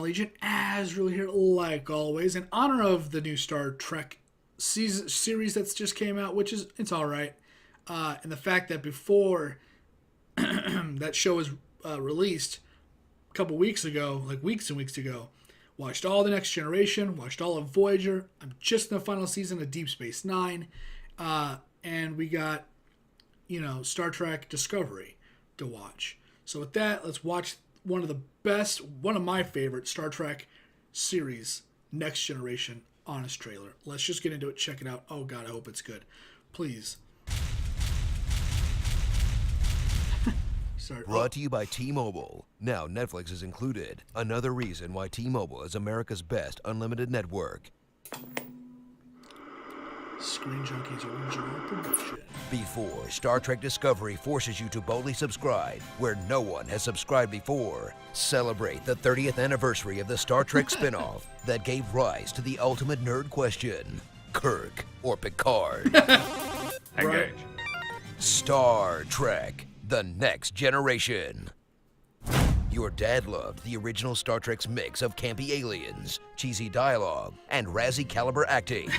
Legion, Azrael here, like always, in honor of the new Star Trek series that's just came out, which is, it's all right. And the fact that before that show was released a couple weeks ago, like weeks and weeks ago, watched all the Next Generation, watched all of Voyager. I'm just in the final season of Deep Space Nine. And we got, Star Trek Discovery to watch. So with that, let's watch one of my favorite Star Trek series, Next Generation, honest trailer. Let's just get into it, check it out. Oh God, I hope it's good. Please. Sorry. Brought to you by T-Mobile. Now Netflix is included. Another reason why T-Mobile is America's best unlimited network. Screen Junkies original production. Before, Star Trek Discovery forces you to boldly subscribe where no one has subscribed before. Celebrate the 30th anniversary of the Star Trek spinoff that gave rise to the ultimate nerd question: Kirk or Picard? Engage. Star Trek: The Next Generation. Your dad loved the original Star Trek's mix of campy aliens, cheesy dialogue, and Razzie caliber acting.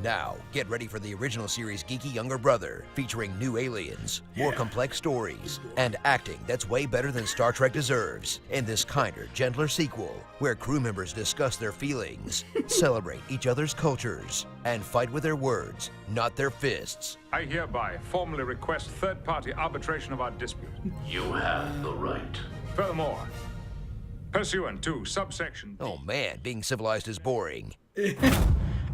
Now, get ready for the original series' geeky younger brother, featuring new aliens, more complex stories, and acting that's way better than Star Trek deserves in this kinder, gentler sequel, where crew members discuss their feelings, celebrate each other's cultures, and fight with their words, not their fists. I hereby formally request third-party arbitration of our dispute. You have the right. Furthermore, pursuant to subsection D. Oh man, being civilized is boring.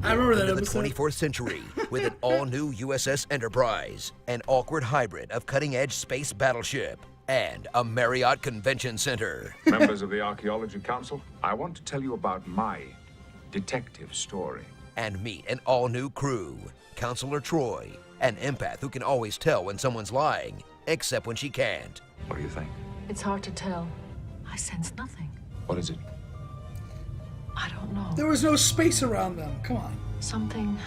I remember that Into the episode. 24th century with an all-new USS Enterprise, an awkward hybrid of cutting-edge space battleship, and a Marriott Convention Center. Members of the Archaeology Council, I want to tell you about my detective story. And meet an all-new crew. Counselor Troy, an empath who can always tell when someone's lying, except when she can't. What do you think? It's hard to tell. I sense nothing. What is it? I don't know. There was no space around them. Come on. Something.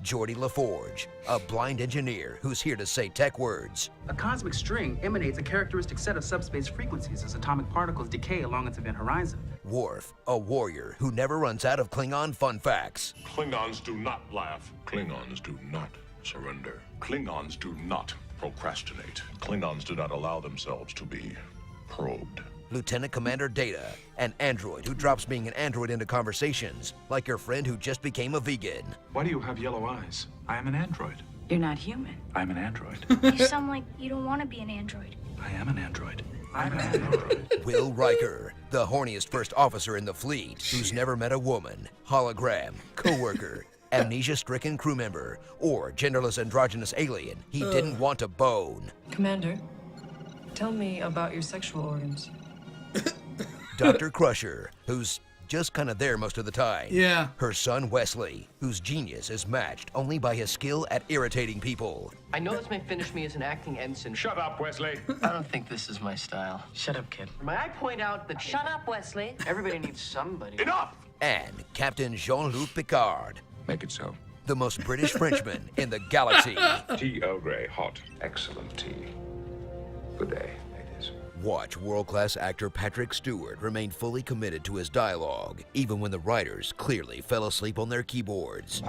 Geordie LaForge, a blind engineer who's here to say tech words. A cosmic string emanates a characteristic set of subspace frequencies as atomic particles decay along its event horizon. Worf, a warrior who never runs out of Klingon fun facts. Klingons do not laugh. Klingons do not surrender. Klingons do not procrastinate. Klingons do not allow themselves to be probed. Lieutenant Commander Data, an android who drops being an android into conversations, like your friend who just became a vegan. Why do you have yellow eyes? I am an android. You're not human. I'm an android. You sound like you don't want to be an android. I am an android. I'm an android. Will Riker, the horniest first officer in the fleet, who's never met a woman, hologram, co-worker, amnesia-stricken crew member, or genderless androgynous alien he didn't want to bone. Commander, tell me about your sexual organs. Dr. Crusher, who's just kind of there most of the time. Yeah. Her son Wesley, whose genius is matched only by his skill at irritating people. I know this may finish me as an acting ensign. Shut up, Wesley. I don't think this is my style. Shut up, kid. May I point out that Shut up, Wesley. everybody needs somebody. Enough! And Captain Jean-Luc Picard, Make it so. the most British Frenchman in the galaxy. Tea Earl Grey, hot. Excellent tea. Good day, ladies. Watch world-class actor Patrick Stewart remain fully committed to his dialogue, even when the writers clearly fell asleep on their keyboards.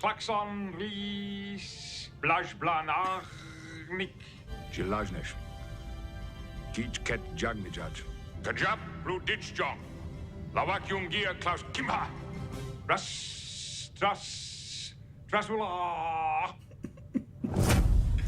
Klaxon ris blajblanarnik Jilajnish. Gij ket jagnijaj. Kajab Rudijjong. Lawakyum Gia Klaus Kimha. Rasula.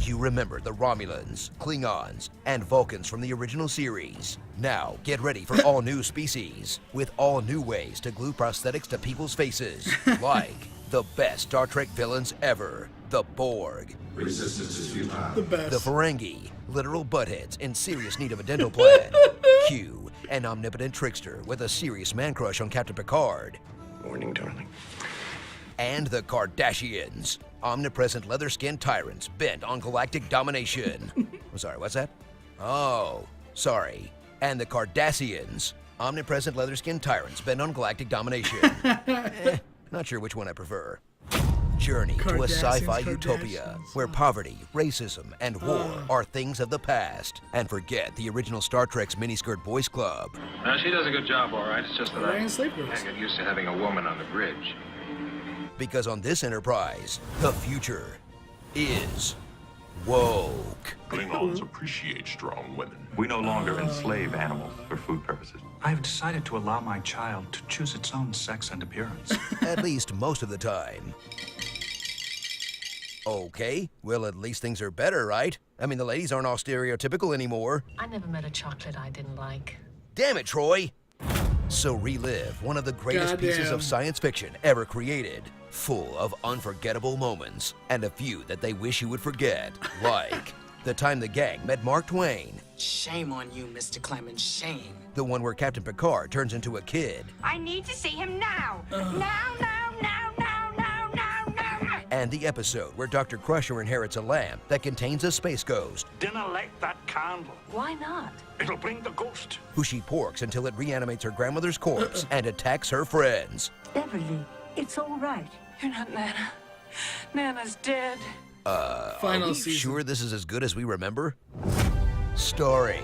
You remember the Romulans, Klingons, and Vulcans from the original series. Now, get ready for all new species, with all new ways to glue prosthetics to people's faces, like the best Star Trek villains ever, the Borg. Resistance is futile. The best. The Ferengi, literal buttheads in serious need of a dental plan. Q, an omnipotent trickster with a serious man crush on Captain Picard. Morning, darling. And the Kardashians, omnipresent leather-skinned tyrants bent on galactic domination. I'm sorry, what's that? Oh, sorry. And the Cardassians, omnipresent leather-skinned tyrants bent on galactic domination. Not sure which one I prefer. Journey to a Kardashians, sci-fi utopia Kardashians. where poverty, racism, and war are things of the past. And forget the original Star Trek's miniskirt boys club. She does a good job, all right. It's just that Ryan Slave Girls. can't get used to having a woman on the bridge. Because on this Enterprise, the future is woke. Klingons appreciate strong women. We no longer enslave animals for food purposes. I have decided to allow my child to choose its own sex and appearance. At least most of the time. Okay, well, at least things are better, right? I mean, the ladies aren't all stereotypical anymore. I never met a chocolate I didn't like. Damn it, Troy! So relive one of the greatest pieces Goddamn. of science fiction ever created, full of unforgettable moments, and a few that they wish you would forget, like the time the gang met Mark Twain, Shame on you, Mr. Clemens, shame. the one where Captain Picard turns into a kid, I need to see him now. Now, now, now, now, now, now, now. and the episode where Dr. Crusher inherits a lamp that contains a space ghost, Dinner light that candle. Why not? It'll bring the ghost. who she porks until it reanimates her grandmother's corpse and attacks her friends. Beverly, it's all right. You're not Nana. Nana's dead. Final Are we season. sure this is as good as we remember? Starring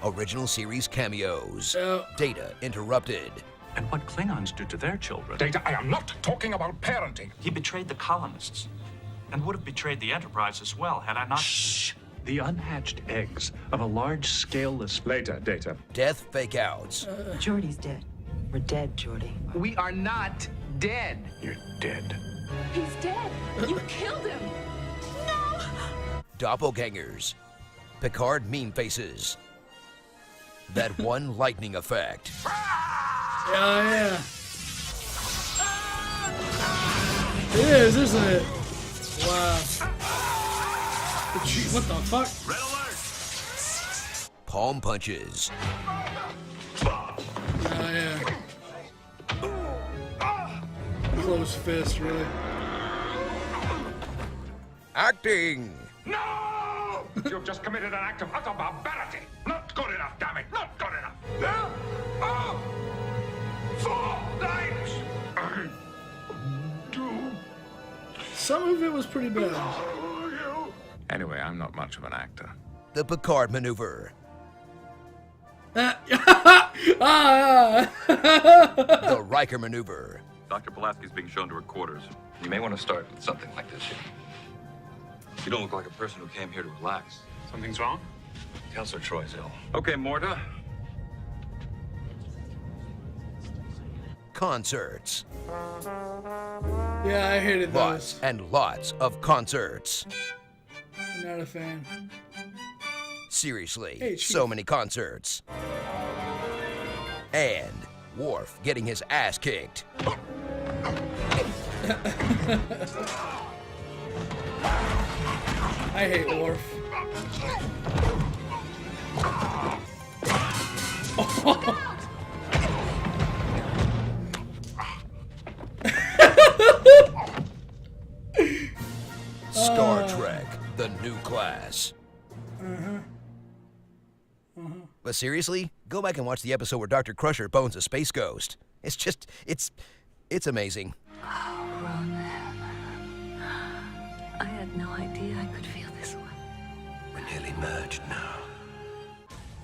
original series cameos, Oh. Data Interrupted, And what Klingons do to their children. Data, I am not talking about parenting. He betrayed the colonists. And would have betrayed the Enterprise as well, had I not... Shh! The unhatched eggs of a large scaleless... Later, Data. Death Fake Outs, Geordie's dead. We're dead, Geordie. We are not dead. You're dead. He's dead. You killed him. No! Doppelgangers, Picard meme faces, that one lightning effect, Oh, yeah. It is, isn't it? Wow. What the fuck? palm punches, Oh, yeah. Close fist, really. acting, No! You've just committed an act of utter barbarity. Not good enough, damn it. Not good enough. No! Oh! 4 times! I do Some of it was pretty bad. you. Anyway, I'm not much of an actor. the Picard maneuver, the Riker maneuver, Dr. Pulaski's being shown to her quarters. You may want to start with something like this here. You don't look like a person who came here to relax. Something's wrong? Counselor Troy's ill. Okay, Morta. concerts, Yeah, I hated lots those. and lots of concerts. Not a fan. Seriously, Hey, Chief. so many concerts. And Worf getting his ass kicked. I hate Worf. Star Trek, the new class. But seriously, go back and watch the episode where Dr. Crusher bones a space ghost. It's just, it's amazing. Ronan. I had no idea I could feel this way. We're nearly merged now.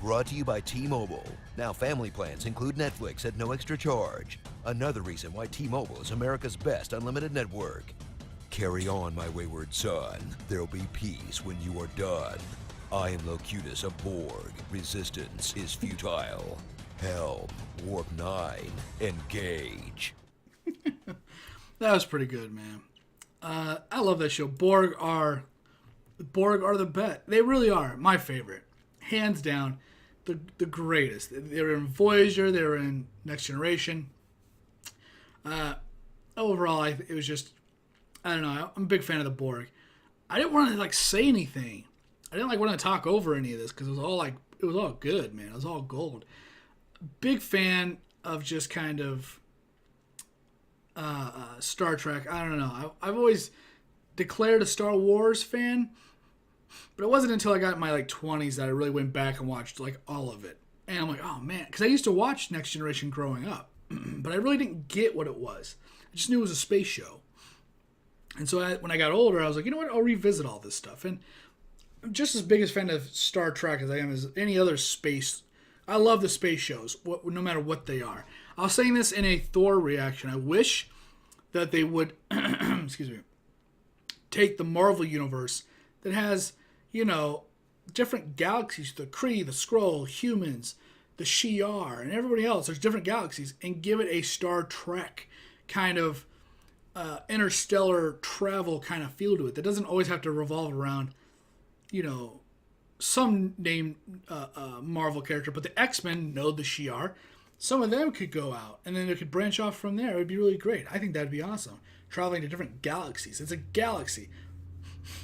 Brought to you by T-Mobile. Now family plans include Netflix at no extra charge. Another reason why T-Mobile is America's best unlimited network. Carry on, my wayward son. There'll be peace when you are done. I am Locutus of Borg. Resistance is futile. Helm, Warp 9, engage. That was pretty good, man. I love that show. Borg are the best. They really are my favorite, hands down, the greatest. They were in Voyager. They were in Next Generation. Overall, it was just, I don't know. I'm a big fan of the Borg. I didn't want to say anything. I didn't want to talk over any of this because it was all good, man. It was all gold. Big fan of just kind of Star Trek. I don't know. I've always declared a Star Wars fan, but it wasn't until I got in my 20s that I really went back and watched all of it. And I'm like, oh man, because I used to watch Next Generation growing up, but I really didn't get what it was. I just knew it was a space show. And so when I got older, I was like, you know what? I'll revisit all this stuff. And I'm just as big a fan of Star Trek as I am as any other space. I love the space shows, no matter what they are. I was saying this in a Thor reaction. I wish that they would, excuse me, take the Marvel universe that has, different galaxies, the Kree, the Skrull, humans, the Shi'ar, and everybody else. There's different galaxies, and give it a Star Trek kind of interstellar travel kind of feel to it. That doesn't always have to revolve around, some named Marvel character, but the X-Men know the Shi'ar. Some of them could go out, and then they could branch off from there. It would be really great. I think that'd be awesome. Traveling to different galaxies. It's a galaxy.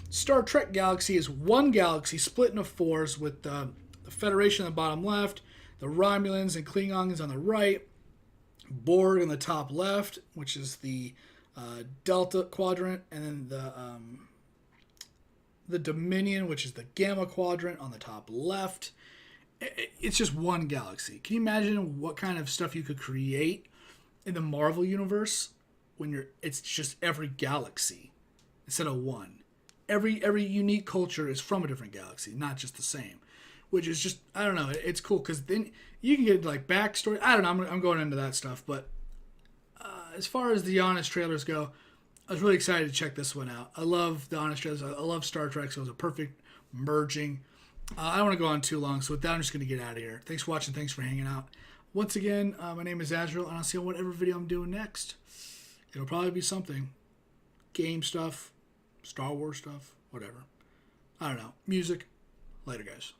Star Trek galaxy is one galaxy split into fours with the Federation on the bottom left, the Romulans and Klingons on the right, Borg on the top left, which is the Delta Quadrant, and then the Dominion, which is the Gamma Quadrant on the top left. It's just one galaxy. Can you imagine what kind of stuff you could create in the Marvel universe when it's just every galaxy instead of one? Every unique culture is from a different galaxy, not just the same. Which is just, I don't know, it's cool because then you can get like backstory. I don't know, I'm going into that stuff, but as far as the Honest trailers go, I was really excited to check this one out. I love the Honest trailers. I love Star Trek, so it was a perfect merging. I don't want to go on too long, so with that, I'm just going to get out of here. Thanks for watching. Thanks for hanging out. Once again, my name is Azrael, and I'll see you on whatever video I'm doing next. It'll probably be something. Game stuff, Star Wars stuff, whatever. I don't know. Music. Later, guys.